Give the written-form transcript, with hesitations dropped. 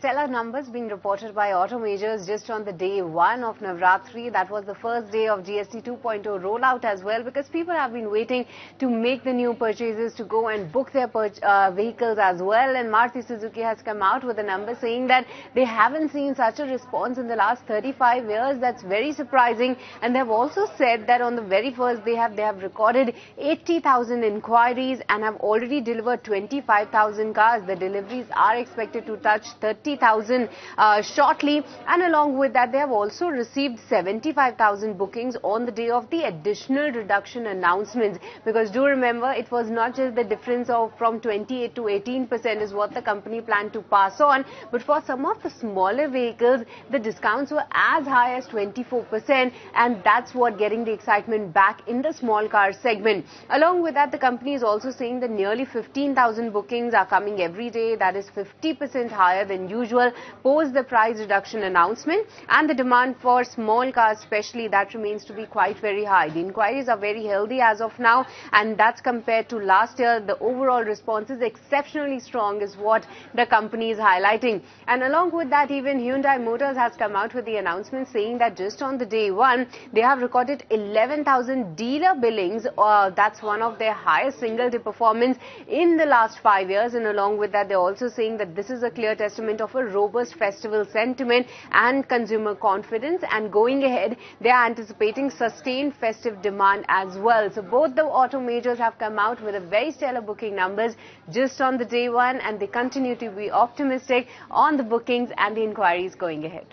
stellar numbers being reported by auto majors just on the day one of Navratri. That was the first day of GST 2.0 rollout as well, because people have been waiting to make the new purchases, to go and book their vehicles as well. And Maruti Suzuki has come out with a number saying that they haven't seen such a response in the last 35 years. That's very surprising. And they've also said that on the very first day they have recorded 80,000 inquiries and have already delivered 25,000 cars. The deliveries are expected to touch 30,000 shortly, and along with that they have also received 75,000 bookings on the day of the additional reduction announcements, because do remember, it was not just the difference of from 28 to 18% is what the company planned to pass on, but for some of the smaller vehicles the discounts were as high as 24%, and that's what getting the excitement back in the small car segment. Along with that, the company is also saying that nearly 15,000 bookings are coming every day. That is 50% higher than usual post the price reduction announcement, and the demand for small cars especially, that remains to be quite very high. The inquiries are very healthy as of now, and that's compared to last year. The overall response is exceptionally strong is what the company is highlighting. And along with that, even Hyundai Motors has come out with the announcement saying that just on the day one they have recorded 11,000 dealer billings. That's one of their highest single day performance in the last 5 years, and along with that they're also saying that this is a clear testament of a robust festival sentiment and consumer confidence, and going ahead they are anticipating sustained festive demand as well. So both the auto majors have come out with a very stellar booking numbers just on the day one, and they continue to be optimistic on the bookings and the inquiries going ahead.